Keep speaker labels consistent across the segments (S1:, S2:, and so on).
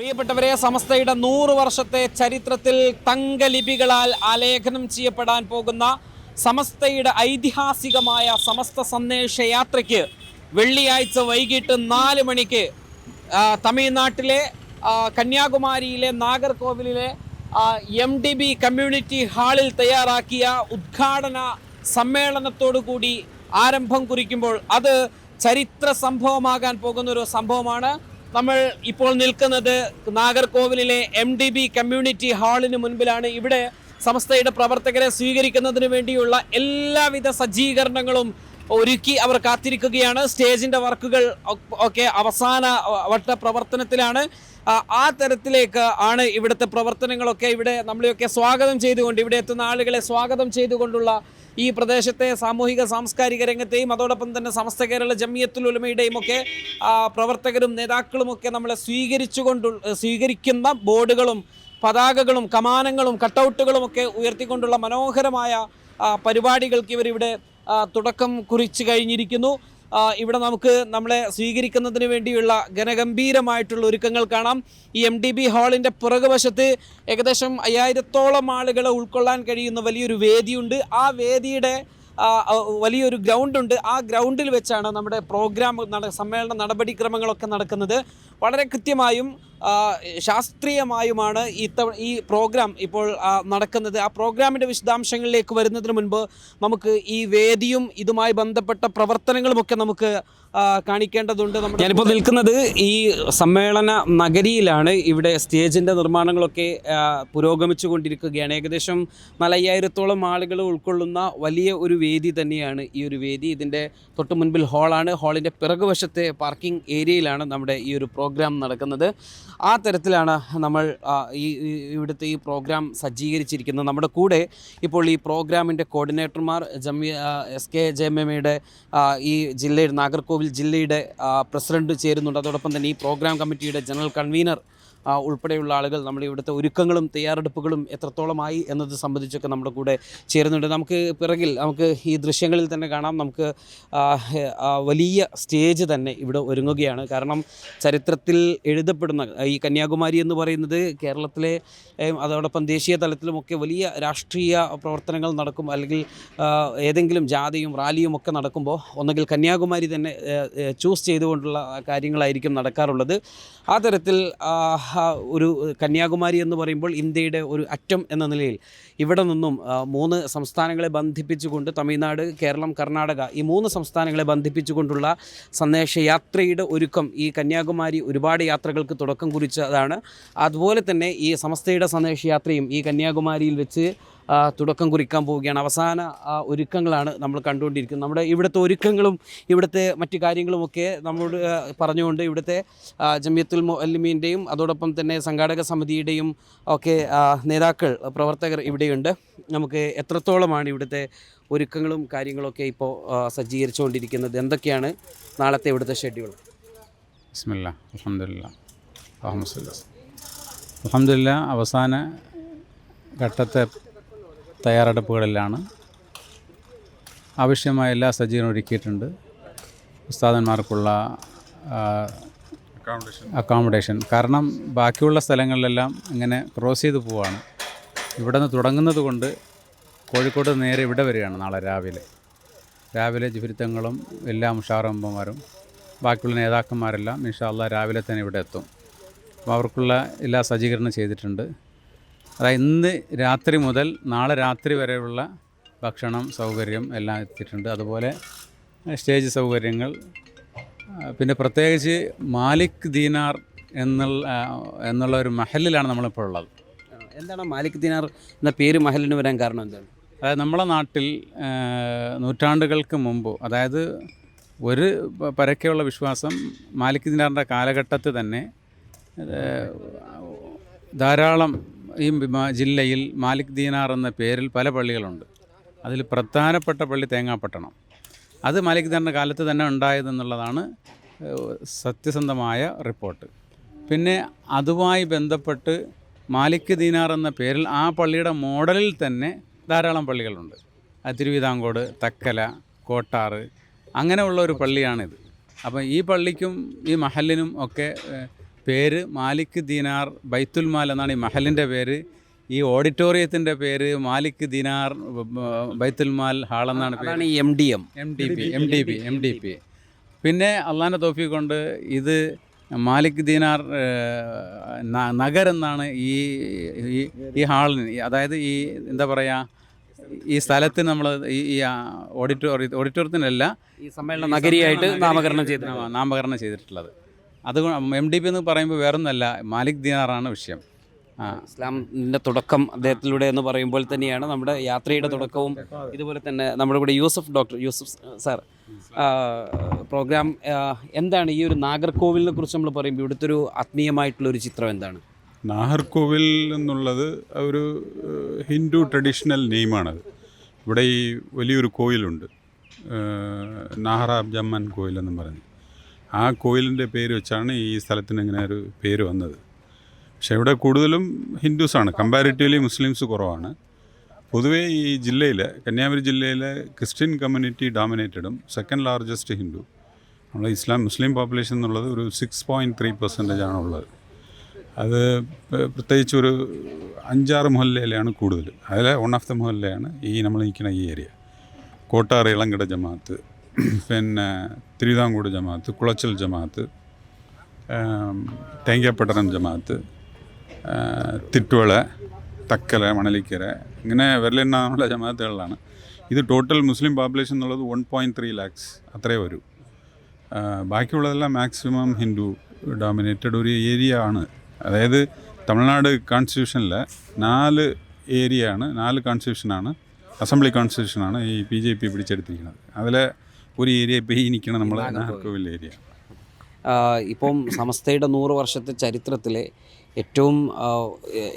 S1: പ്രിയപ്പെട്ടവരെ, സമസ്തയുടെ 100 വർഷത്തെ ചരിത്രത്തിൽ തങ്കലിപികളാൽ ആലേഖനം ചെയ്യപ്പെടാൻ പോകുന്ന സമസ്തയുടെ ഐതിഹാസികമായ സമസ്ത സന്ദേശയാത്രയ്ക്ക് വെള്ളിയാഴ്ച വൈകിട്ട് 4 മണിക്ക് തമിഴ്നാട്ടിലെ കന്യാകുമാരിയിലെ നാഗർകോവിലിലെ MDB കമ്മ്യൂണിറ്റി ഹാളിൽ തയ്യാറാക്കിയ ഉദ്ഘാടന സമ്മേളനത്തോടുകൂടി ആരംഭം കുറിക്കുമ്പോൾ അത് ചരിത്ര സംഭവമാകാൻ പോകുന്ന ഒരു സംഭവമാണ്. നമ്മൾ ഇപ്പോൾ നിൽക്കുന്നത് നാഗർകോവിലിലെ MDB കമ്മ്യൂണിറ്റി ഹാളിന് മുൻപിലാണ്. ഇവിടെ സമസ്തയുടെ പ്രവർത്തകരെ സ്വീകരിക്കുന്നതിന് വേണ്ടിയുള്ള എല്ലാവിധ സജ്ജീകരണങ്ങളും ഒരുക്കി അവർ കാത്തിരിക്കുകയാണ്. സ്റ്റേജിൻ്റെ വർക്കുകൾ ഒക്കെ അവസാന വട്ട പ്രവർത്തനത്തിലാണ്. ആ തരത്തിലേക്ക് ആണ് ഇവിടുത്തെ പ്രവർത്തനങ്ങളൊക്കെ. ഇവിടെ നമ്മളെയൊക്കെ സ്വാഗതം ചെയ്തുകൊണ്ട്, ഇവിടെ എത്തുന്ന ആളുകളെ സ്വാഗതം ചെയ്തുകൊണ്ടുള്ള ഈ പ്രദേശത്തെ സാമൂഹിക സാംസ്കാരിക രംഗത്തെയും അതോടൊപ്പം തന്നെ സമസ്ത കേരള ജമിയത്തുൽ ഉലമയുടെയും ഒക്കെ പ്രവർത്തകരും നേതാക്കളുമൊക്കെ നമ്മളെ സ്വീകരിക്കുന്ന ബോർഡുകളും പതാകകളും കമാനങ്ങളും കട്ടൗട്ടുകളും ഒക്കെ ഉയർത്തിക്കൊണ്ടുള്ള മനോഹരമായ പരിപാടികൾക്ക് ഇവരിവിടെ തുടക്കം കുറിച്ച് കഴിഞ്ഞിരിക്കുന്നു. ഇവിടെ നമുക്ക് നമ്മളെ സ്വീകരിക്കുന്നതിന് വേണ്ടിയുള്ള ഘനഗംഭീരമായിട്ടുള്ള ഒരുക്കങ്ങൾ കാണാം. ഈ MDB ഹാളിൻ്റെ പുറകുവശത്ത് ഏകദേശം 5000-ഓളം ആളുകളെ ഉൾക്കൊള്ളാൻ കഴിയുന്ന വലിയൊരു വേദിയുണ്ട്. ആ വേദിയുടെ വലിയൊരു ഗ്രൗണ്ടുണ്ട്. ആ ഗ്രൗണ്ടിൽ വെച്ചാണ് നമ്മുടെ പ്രോഗ്രാം സമ്മേളന നടപടിക്രമങ്ങളൊക്കെ നടക്കുന്നത്. വളരെ കൃത്യമായും ശാസ്ത്രീയമായുമാണ് ഈ പ്രോഗ്രാം ഇപ്പോൾ നടക്കുന്നത്. ആ പ്രോഗ്രാമിൻ്റെ വിശദാംശങ്ങളിലേക്ക് വരുന്നതിന് മുൻപ് നമുക്ക് ഈ വേദിയും ഇതുമായി ബന്ധപ്പെട്ട പ്രവർത്തനങ്ങളുമൊക്കെ നമുക്ക് കാണിക്കേണ്ടതുണ്ട്. ഞാനിപ്പോൾ നിൽക്കുന്നത് ഈ സമ്മേളന നഗരിയിലാണ്. ഇവിടെ സ്റ്റേജിൻ്റെ നിർമ്മാണങ്ങളൊക്കെ പുരോഗമിച്ചു കൊണ്ടിരിക്കുകയാണ്. ഏകദേശം 5000-ഓളം ആളുകൾ ഉൾക്കൊള്ളുന്ന വലിയ ഒരു വേദി തന്നെയാണ് ഈ ഒരു വേദി. ഇതിൻ്റെ തൊട്ട് മുൻപിൽ ഹാളാണ്. ഹാളിൻ്റെ പിറകുവശത്തെ പാർക്കിംഗ് ഏരിയയിലാണ് നമ്മുടെ ഈ ഒരു പ്രോഗ്രാം നടക്കുന്നത്. ആ തരത്തിലാണ് നമ്മൾ ഇവിടുത്തെ ഈ പ്രോഗ്രാം സജ്ജീകരിച്ചിരിക്കുന്നത്. നമ്മുടെ കൂടെ ഇപ്പോൾ ഈ പ്രോഗ്രാമിൻ്റെ കോർഡിനേറ്റർമാർ SKJMMയുടെ ഈ ജില്ലയുടെ നാഗർകോവിൽ ജില്ലയുടെ പ്രസിഡന്റ് ചേരുന്നുണ്ട്. അതോടൊപ്പം തന്നെ ഈ പ്രോഗ്രാം കമ്മിറ്റിയുടെ ജനറൽ കൺവീനർ ഉൾപ്പെടെയുള്ള ആളുകൾ നമ്മുടെ ഇവിടുത്തെ ഒരുക്കങ്ങളും തയ്യാറെടുപ്പുകളും എത്രത്തോളമായി എന്നത് സംബന്ധിച്ചൊക്കെ നമ്മുടെ കൂടെ ചേരുന്നുണ്ട്. നമുക്ക് പിറകിൽ നമുക്ക് ഈ ദൃശ്യങ്ങളിൽ തന്നെ കാണാം. നമുക്ക് വലിയ സ്റ്റേജ് തന്നെ ഇവിടെ ഒരുങ്ങുകയാണ്. കാരണം ചരിത്രത്തിൽ എഴുതപ്പെടുന്ന ഈ കന്യാകുമാരി എന്ന് പറയുന്നത് കേരളത്തിലെ അതോടൊപ്പം ദേശീയ തലത്തിലുമൊക്കെ വലിയ രാഷ്ട്രീയ പ്രവർത്തനങ്ങൾ നടക്കും, അല്ലെങ്കിൽ ഏതെങ്കിലും ജാഥയും റാലിയും ഒക്കെ നടക്കുമ്പോൾ ഒന്നുകിൽ കന്യാകുമാരി തന്നെ ചൂസ് ചെയ്തുകൊണ്ടുള്ള കാര്യങ്ങളായിരിക്കും നടക്കാറുള്ളത്. ആ തരത്തിൽ ഒരു കന്യാകുമാരി എന്ന് പറയുമ്പോൾ ഇന്ത്യയുടെ ഒരു അറ്റം എന്ന നിലയിൽ ഇവിടെ നിന്നും 3 സംസ്ഥാനങ്ങളെ ബന്ധിപ്പിച്ചുകൊണ്ട് തമിഴ്നാട്, കേരളം, കർണാടക ഈ 3 സംസ്ഥാനങ്ങളെ ബന്ധിപ്പിച്ചുകൊണ്ടുള്ള സന്ദേശയാത്രയുടെ ഒരുക്കം ഈ കന്യാകുമാരി ഒരുപാട് യാത്രകൾക്ക് തുടക്കം കുറിച്ചതാണ്. അതുപോലെ തന്നെ ഈ സമസ്തയുടെ സന്ദേശയാത്രയും ഈ കന്യാകുമാരിയിൽ വെച്ച് തുടക്കം കുറിക്കാൻ പോവുകയാണ്. അവസാന ഒരുക്കങ്ങളാണ് നമ്മൾ കണ്ടുകൊണ്ടിരിക്കുന്നത്. നമ്മുടെ ഇവിടുത്തെ ഒരുക്കങ്ങളും ഇവിടുത്തെ മറ്റു കാര്യങ്ങളുമൊക്കെ നമ്മളോട് പറഞ്ഞുകൊണ്ട് ഇവിടുത്തെ ജമിയത്തുൽ മുഅല്ലിമീൻ്റെയും അതോടൊപ്പം തന്നെ സംഘാടക സമിതിയുടെയും ഒക്കെ നേതാക്കൾ, പ്രവർത്തകർ ഇവിടെയുണ്ട്. നമുക്ക് എത്രത്തോളമാണ് ഇവിടുത്തെ ഒരുക്കങ്ങളും കാര്യങ്ങളൊക്കെ ഇപ്പോൾ സജ്ജീകരിച്ചുകൊണ്ടിരിക്കുന്നത്, എന്തൊക്കെയാണ് നാളത്തെ ഇവിടുത്തെ ഷെഡ്യൂൾ?
S2: ബിസ്മില്ലാ, അൽഹംദുലില്ലാ. അവസാന ഘട്ടത്തെ തയ്യാറെടുപ്പുകളിലാണ്. ആവശ്യമായ എല്ലാ സജ്ജീകരണവും ഒരുക്കിയിട്ടുണ്ട്. ഉസ്താദന്മാർക്കുള്ള അക്കോമഡേഷൻ, കാരണം ബാക്കിയുള്ള സ്ഥലങ്ങളിലെല്ലാം ഇങ്ങനെ ക്രോസ് ചെയ്ത് പോവുകയാണ്. ഇവിടെ നിന്ന് തുടങ്ങുന്നത് കൊണ്ട് കോഴിക്കോട് നേരെ ഇവിടെ വരികയാണ്. നാളെ രാവിലെ ജിഫിരിത്തങ്ങളും എല്ലാ മുഷാറമ്പന്മാരും ബാക്കിയുള്ള നേതാക്കന്മാരെല്ലാം ഇൻഷാ അല്ലാഹ് രാവിലെ തന്നെ ഇവിടെ എത്തും. അപ്പോൾ അവർക്കുള്ള എല്ലാ സജ്ജീകരണം ചെയ്തിട്ടുണ്ട്. അതായത് ഇന്ന് രാത്രി മുതൽ നാളെ രാത്രി വരെയുള്ള ഭക്ഷണം സൗകര്യം എല്ലാം എത്തിയിട്ടുണ്ട്. അതുപോലെ സ്റ്റേജ് പിന്നെ പ്രത്യേകിച്ച് മാലിക് ദീനാർ എന്നുള്ള ഒരു മഹലിലാണ് നമ്മളിപ്പോൾ ഉള്ളത്.
S1: എന്താണ് മാലിക് ദീനാർ എന്ന പേര് മഹലിന് വരാൻ കാരണം എന്താണ്?
S2: അതായത് നമ്മളെ നാട്ടിൽ നൂറ്റാണ്ടുകൾക്ക് മുമ്പ്, അതായത് ഒരു പരക്കെയുള്ള വിശ്വാസം, മാലിക് ദീനാറിൻ്റെ കാലഘട്ടത്തിൽ തന്നെ ധാരാളം ഈ ജില്ലയിൽ മാലിക് ദീനാർ എന്ന പേരിൽ പല പള്ളികളുണ്ട്. അതിൽ പ്രധാനപ്പെട്ട പള്ളി തേങ്ങാപ്പട്ടണം. അത് മാലിക് ദീനാറിൻ്റെ കാലത്ത് തന്നെ ഉണ്ടായതെന്നുള്ളതാണ് സത്യസന്ധമായ റിപ്പോർട്ട്. പിന്നെ അതുമായി ബന്ധപ്പെട്ട് മാലിക് ദീനാർ എന്ന പേരിൽ ആ പള്ളിയുടെ മോഡലിൽ തന്നെ ധാരാളം പള്ളികളുണ്ട്. തിരുവിതാംകോട്, തക്കല, കോട്ടാറ്, അങ്ങനെയുള്ള ഒരു പള്ളിയാണിത്. അപ്പോൾ ഈ പള്ളിക്കും ഈ മഹലിനും ഒക്കെ പേര് മാലിക് ദീനാർ ബൈത്തുൽ മാൽ എന്നാണ് ഈ മഹലിൻ്റെ പേര്. ഈ ഓഡിറ്റോറിയത്തിൻ്റെ പേര് മാലിക് ദീനാർ ബൈത്തുൽ മാൽ ഹാൾ എന്നാണ് പേര്.
S1: അതാണ് ഈ
S2: MDP. പിന്നെ അള്ളാൻ്റെ തൗഫീഖ് കൊണ്ട് ഇത് മാലിക് ദീനാർ നഗർ എന്നാണ് ഈ ഹാളിന്, അതായത് ഈ എന്താ പറയുക, ഈ സ്ഥലത്തിന് നമ്മൾ ഈ ഓഡിറ്റോറിയത്തിനല്ല,
S1: ഈ സമ്മേളന നഗരിയായിട്ട്
S2: നാമകരണം ചെയ്തിട്ടുള്ളത്. അതുകൊണ്ട് MDP എന്ന് പറയുമ്പോൾ വേറൊന്നല്ല, മാലിക് ദീനാറാണ് വിഷയം.
S1: ഇസ്ലാമിൻ്റെ തുടക്കം അദ്ദേഹത്തിലൂടെ എന്ന് പറയുമ്പോൾ തന്നെയാണ് നമ്മുടെ യാത്രയുടെ തുടക്കവും. ഇതുപോലെ തന്നെ നമ്മുടെ കൂടെ ഡോക്ടർ യൂസഫ് സാർ, പ്രോഗ്രാം എന്താണ് ഈ ഒരു നാഗർകോവിലിനെ കുറിച്ച് നമ്മൾ പറയുമ്പോൾ ഇവിടുത്തെ ഒരു ആത്മീയമായിട്ടുള്ളൊരു ചിത്രം എന്താണ്?
S3: നാഗർകോവിൽ എന്നുള്ളത് ഒരു ഹിന്ദു ട്രഡീഷണൽ നെയിമാണത്. ഇവിടെ ഈ വലിയൊരു കോയിലുണ്ട്, നാഹറാബ്ജമ്മൻ കോയിൽ എന്നും പറഞ്ഞ്. ആ കോയിലിൻ്റെ പേര് വെച്ചാണ് ഈ സ്ഥലത്തിന് ഇങ്ങനെ ഒരു പേര് വന്നത്. പക്ഷേ ഇവിടെ കൂടുതലും ഹിന്ദുസാണ്, കമ്പാരിറ്റീവ്ലി മുസ്ലിംസ് കുറവാണ്. പൊതുവേ ഈ കന്യാകുമാരി ജില്ലയിലെ ക്രിസ്ത്യൻ കമ്മ്യൂണിറ്റി ഡോമിനേറ്റഡും സെക്കൻഡ് ലാർജസ്റ്റ് ഹിന്ദു. നമ്മളെ മുസ്ലിം പോപ്പുലേഷൻ എന്നുള്ളത് ഒരു 6.3% ആണുള്ളത്. അത് പ്രത്യേകിച്ച് ഒരു 5-6 മുഹല്ലയിലാണ് കൂടുതൽ. അതിൽ വൺ ഓഫ് ദ മുഹല്ലയാണ് നമ്മൾ നിൽക്കുന്ന ഈ ഏരിയ. കോട്ടാർ ഇളങ്കട ജമാഅത്ത്, പിന്നെ തിരുവിതാംകൂട് ജമാഅത്ത്, കുളച്ചൽ ജമാഅത്ത്, തേങ്കാപ്പട്ടണം ജമാഅത്ത്, തിട്ടുവള, തക്കല, മണലിക്കര, ഇങ്ങനെ വിരലെണ്ണാനുള്ള ജമാഅത്തുകളിലാണ്. ഇത് ടോട്ടൽ മുസ്ലിം പോപ്പുലേഷൻ എന്നുള്ളത് 1.3 lakhs അത്രേ വരൂ. ബാക്കിയുള്ളതെല്ലാം മാക്സിമം ഹിന്ദു ഡോമിനേറ്റഡ് ഒരു ഏരിയ ആണ്. അതായത് തമിഴ്നാട് കോൺസ്റ്റിറ്റ്യൂഷനിലെ 4 കോൺസ്റ്റിറ്റ്യൂഷനാണ്, അസംബ്ലി കോൺസ്റ്റിറ്റ്യൂഷനാണ് ഈ BJP പിടിച്ചെടുത്തിരിക്കുന്നത്. അതിലെ ഒരു ഏരിയ ഇപ്പോൾ ഈ നിൽക്കണം നമ്മളെ നാഗർകോവിൽ ഏരിയ.
S1: ഇപ്പം സമസ്തയുടെ 100 വർഷത്തെ ചരിത്രത്തിലെ ഏറ്റവും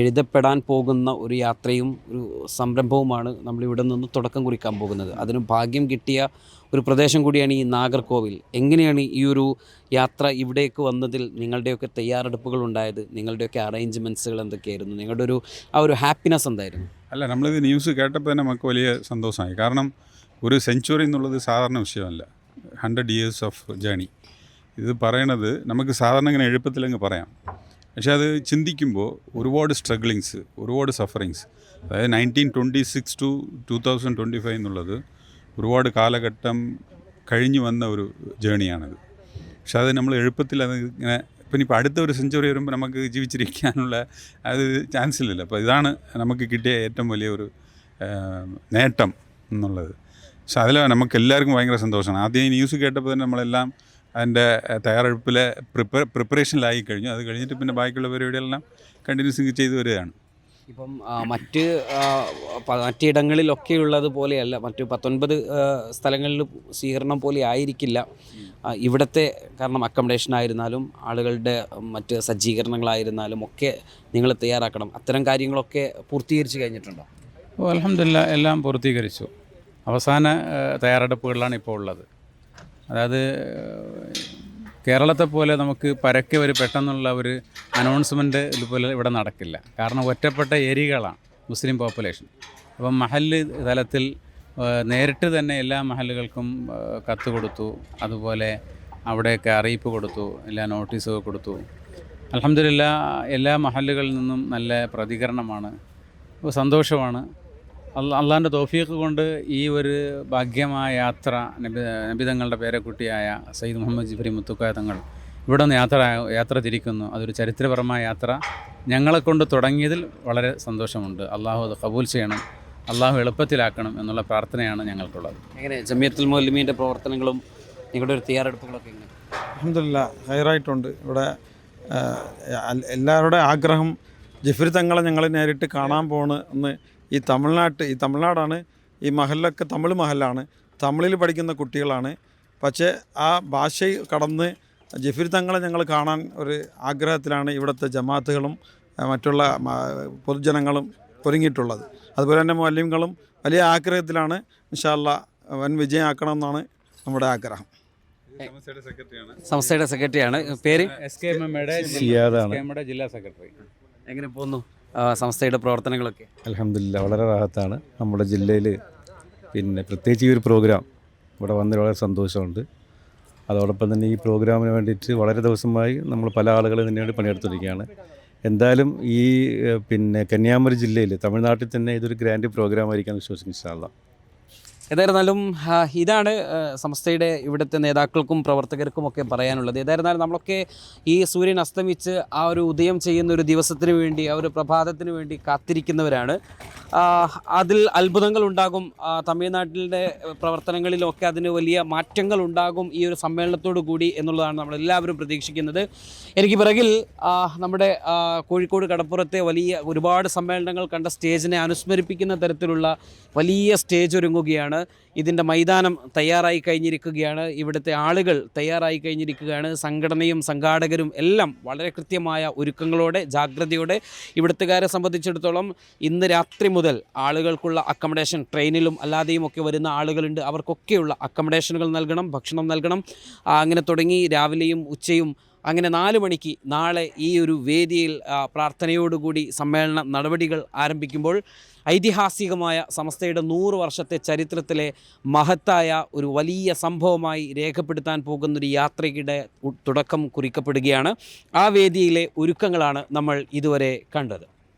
S1: എഴുതപ്പെടാൻ പോകുന്ന ഒരു യാത്രയും ഒരു സംരംഭവുമാണ് നമ്മളിവിടെ നിന്ന് തുടക്കം കുറിക്കാൻ പോകുന്നത്. അതിന് ഭാഗ്യം കിട്ടിയ ഒരു പ്രദേശം കൂടിയാണ് ഈ നാഗർകോവിൽ. എങ്ങനെയാണ് ഈ ഒരു യാത്ര ഇവിടേക്ക് വന്നതിൽ നിങ്ങളുടെയൊക്കെ തയ്യാറെടുപ്പുകൾ ഉണ്ടായത്? നിങ്ങളുടെയൊക്കെ അറേഞ്ച്മെൻറ്റ്സുകൾ എന്തൊക്കെയായിരുന്നു? നിങ്ങളുടെ ഒരു ഹാപ്പിനെസ് എന്തായിരുന്നു?
S3: അല്ല, നമ്മളിത് ന്യൂസ് കേട്ടപ്പോൾ തന്നെ നമുക്ക് വലിയ സന്തോഷമായി. കാരണം ഒരു സെഞ്ച്വറി എന്നുള്ളത് സാധാരണ വിഷയമല്ല. 100 years ഓഫ് ജേണി. ഇത് പറയണത് നമുക്ക് സാധാരണ ഇങ്ങനെ എളുപ്പത്തിലങ്ങ് പറയാം. പക്ഷേ അത് ചിന്തിക്കുമ്പോൾ ഒരുപാട് സ്ട്രഗ്ലിങ്സ്, ഒരുപാട് സഫറിങ്സ്, അതായത് 1926 to 2025 എന്നുള്ളത് ഒരുപാട് കാലഘട്ടം കഴിഞ്ഞു വന്ന ഒരു ജേണിയാണത്. പക്ഷെ അത് നമ്മൾ എളുപ്പത്തിൽ അത് ഇങ്ങനെ ഇപ്പോൾ അടുത്ത ഒരു സെഞ്ച്വറി വരുമ്പോൾ നമുക്ക് ജീവിച്ചിരിക്കാനുള്ള അത് ചാൻസ് ഇല്ലല്ലോ. അപ്പോൾ ഇതാണ് നമുക്ക് കിട്ടിയ ഏറ്റവും വലിയ ഒരു നേട്ടം എന്നുള്ളത്. പക്ഷെ അതിൽ നമുക്ക് എല്ലാവർക്കും ഭയങ്കര സന്തോഷമാണ്. ആദ്യം ഈ ന്യൂസ് കേട്ടപ്പോൾ തന്നെ നമ്മളെല്ലാം അതിൻ്റെ തയ്യാറെടുപ്പിലെ പ്രിപ്പറേഷനിലായി കഴിഞ്ഞു. അത് കഴിഞ്ഞിട്ട് പിന്നെ ബാക്കിയുള്ള പരിപാടികളെല്ലാം കണ്ടിന്യൂസ് ചെയ്തു വരികയാണ്.
S1: ഇപ്പം മറ്റിടങ്ങളിലൊക്കെ ഉള്ളതുപോലെയല്ല, മറ്റ് 19 സ്ഥലങ്ങളിൽ സ്വീകരണം പോലെ ആയിരിക്കില്ല ഇവിടുത്തെ. കാരണം അക്കോമഡേഷൻ ആയിരുന്നാലും ആളുകളുടെ മറ്റ് സജ്ജീകരണങ്ങളായിരുന്നാലും ഒക്കെ നിങ്ങൾ തയ്യാറാക്കണം. അത്തരം കാര്യങ്ങളൊക്കെ പൂർത്തീകരിച്ച് കഴിഞ്ഞിട്ടുണ്ടോ?
S2: അൽഹംദുലില്ലാ എല്ലാം പൂർത്തീകരിച്ചു. അവസാന തയ്യാറെടുപ്പുകളിലാണ് ഇപ്പോൾ ഉള്ളത്. അതായത് കേരളത്തെ പോലെ നമുക്ക് പരക്കെ പെട്ടെന്നുള്ള ഒരു അനൗൺസ്മെൻറ്റ് ഇതുപോലെ ഇവിടെ നടക്കില്ല. കാരണം ഒറ്റപ്പെട്ട ഏരിയകളാണ് മുസ്ലിം പോപ്പുലേഷൻ. അപ്പം മഹല്ല് തലത്തിൽ നേരിട്ട് തന്നെ എല്ലാ മഹല്ലുകൾക്കും കത്ത് കൊടുത്തു, അതുപോലെ അവിടെയൊക്കെ അറിയിപ്പ് കൊടുത്തു, എല്ലാ നോട്ടീസുകൾ കൊടുത്തു. അൽഹംദുലില്ലാ എല്ലാ മഹല്ലുകളിൽ നിന്നും നല്ല പ്രതികരണമാണ്, സന്തോഷമാണ്. അള്ളാൻ്റെ തൗഫീഖ് കൊണ്ട് ഈ ഒരു ഭാഗ്യമായ യാത്ര നബിതങ്ങളുടെ പേരക്കുട്ടിയായ സയ്യിദ് മുഹമ്മദ് ജിഫ്രി മുത്തുക്കോയ തങ്ങൾ ഇവിടെ നിന്ന് യാത്ര തിരിക്കുന്നു. അതൊരു ചരിത്രപരമായ യാത്ര ഞങ്ങളെ കൊണ്ട് തുടങ്ങിയതിൽ വളരെ സന്തോഷമുണ്ട്. അള്ളാഹു അത് കബൂൽ ചെയ്യണം, അള്ളാഹു എളുപ്പത്തിലാക്കണം എന്നുള്ള പ്രാർത്ഥനയാണ് ഞങ്ങൾക്കുള്ളത്.
S1: എങ്ങനെ ജമിയത്തുൽ മുഅല്ലിമീൻ്റെ പ്രവർത്തനങ്ങളും നിങ്ങളുടെ ഒരു തയ്യാറെടുപ്പുകളൊക്കെ എങ്ങനെ?
S4: അൽഹംദുലില്ലാ ഹൈറായിട്ടുണ്ട്. ഇവിടെ എല്ലാവരുടെ ആഗ്രഹം ജിഫ്രി തങ്ങളെ ഞങ്ങൾ നേരിട്ട് കാണാൻ പോകണമെന്ന്. ഈ തമിഴ്നാടാണ് ഈ മഹല്ലൊക്കെ തമിഴ് മഹല്ലാണ്, തമിഴിൽ പഠിക്കുന്ന കുട്ടികളാണ്. പക്ഷേ ആ ഭാഷ കടന്ന് ജിഫ്രി തങ്ങളെ ഞങ്ങൾ കാണാൻ ഒരു ആഗ്രഹത്തിലാണ് ഇവിടുത്തെ ജമാഅത്തുകളും മറ്റുള്ള പൊതുജനങ്ങളും ഒരുങ്ങിയിട്ടുള്ളത്. അതുപോലെ തന്നെ മുഅല്ലിംകളും വലിയ ആഗ്രഹത്തിലാണ്. ഇൻഷാ അല്ലാഹ് വൻ വിജയമാക്കണമെന്നാണ് നമ്മുടെ ആഗ്രഹം.
S1: സംസ്ഥയുടെ സെക്രട്ടറിയാണ്. പേര്?
S2: ജില്ലാ സെക്രട്ടറി.
S1: എങ്ങനെ പോകുന്നു സംസ്ഥയുടെ പ്രവർത്തനങ്ങളൊക്കെ?
S5: അൽഹംദുലില്ലാ വളരെ റാഹത്താണ്. നമ്മുടെ ജില്ലയിൽ പിന്നെ പ്രത്യേകിച്ച് ഈ ഒരു പ്രോഗ്രാം ഇവിടെ വന്നതിൽ വളരെ സന്തോഷമുണ്ട്. അതോടൊപ്പം തന്നെ ഈ പ്രോഗ്രാമിന് വേണ്ടിയിട്ട് വളരെ ദിവസമായി നമ്മൾ പല ആളുകൾ തന്നെയാണ് പണിയെടുത്തിരിക്കുകയാണ്. എന്തായാലും ഈ പിന്നെ കന്യാകുമാരി ജില്ലയിൽ തമിഴ്നാട്ടിൽ തന്നെ ഇതൊരു ഗ്രാൻഡ് പ്രോഗ്രാം ആയിരിക്കാൻ വിശ്വസിക്കുന്നു ഇൻഷാ അല്ലാ.
S1: ഏതായിരുന്നാലും ഇതാണ് സംസ്ഥയുടെ ഇവിടുത്തെ നേതാക്കൾക്കും പ്രവർത്തകർക്കും ഒക്കെ പറയാനുള്ളത്. ഏതായിരുന്നാലും നമ്മളൊക്കെ ഈ സൂര്യൻ അസ്തമിച്ച് ആ ഒരു ഉദയം ചെയ്യുന്ന ഒരു ദിവസത്തിന് വേണ്ടി, ആ ഒരു പ്രഭാതത്തിന് വേണ്ടി കാത്തിരിക്കുന്നവരാണ്. അതിൽ അത്ഭുതങ്ങൾ ഉണ്ടാകും. തമിഴ്നാട്ടിലെ പ്രവർത്തനങ്ങളിലൊക്കെ അതിന് വലിയ മാറ്റങ്ങൾ ഉണ്ടാകും ഈ ഒരു സമ്മേളനത്തോടു കൂടി എന്നുള്ളതാണ് നമ്മളെല്ലാവരും പ്രതീക്ഷിക്കുന്നത്. എനിക്ക് പിറകിൽ നമ്മുടെ കോഴിക്കോട് കടപ്പുറത്തെ വലിയ ഒരുപാട് സമ്മേളനങ്ങൾ കണ്ട സ്റ്റേജിനെ അനുസ്മരിപ്പിക്കുന്ന തരത്തിലുള്ള വലിയ സ്റ്റേജ് ഒരുങ്ങുകയാണ്. ഇതിൻ്റെ മൈതാനം തയ്യാറായി കഴിഞ്ഞിരിക്കുകയാണ്. ഇവിടുത്തെ ആളുകൾ തയ്യാറായി കഴിഞ്ഞിരിക്കുകയാണ്. സംഘടനയും സംഘാടകരും എല്ലാം വളരെ കൃത്യമായ ഒരുക്കങ്ങളോടെ, ജാഗ്രതയോടെ. ഇവിടുത്തുകാരെ സംബന്ധിച്ചിടത്തോളം ഇന്ന് രാത്രി മുതൽ ആളുകൾക്കുള്ള അക്കമഡേഷൻ, ട്രെയിനിലും അല്ലാതെയും ഒക്കെ വരുന്ന ആളുകളുണ്ട്, അവർക്കൊക്കെയുള്ള അക്കമഡേഷനുകൾ നൽകണം, ഭക്ഷണം നൽകണം. അങ്ങനെ തുടങ്ങി രാവിലെയും ഉച്ചയും അങ്ങനെ 4 മണിക്ക് നാളെ ഈ ഒരു വേദിയിൽ പ്രാർത്ഥനയോടുകൂടി സമ്മേളന നടപടികൾ ആരംഭിക്കുമ്പോൾ ഐതിഹാസികമായ സമസ്തയുടെ 100 വർഷത്തെ ചരിത്രത്തിലെ മഹത്തായ ഒരു വലിയ സംഭവമായി രേഖപ്പെടുത്താൻ പോകുന്നൊരു യാത്രയ്ക്കിടെ തുടക്കം കുറിക്കപ്പെടുകയാണ്. ആ വേദിയിലെ ഒരുക്കങ്ങളാണ് നമ്മൾ ഇതുവരെ കണ്ടത്.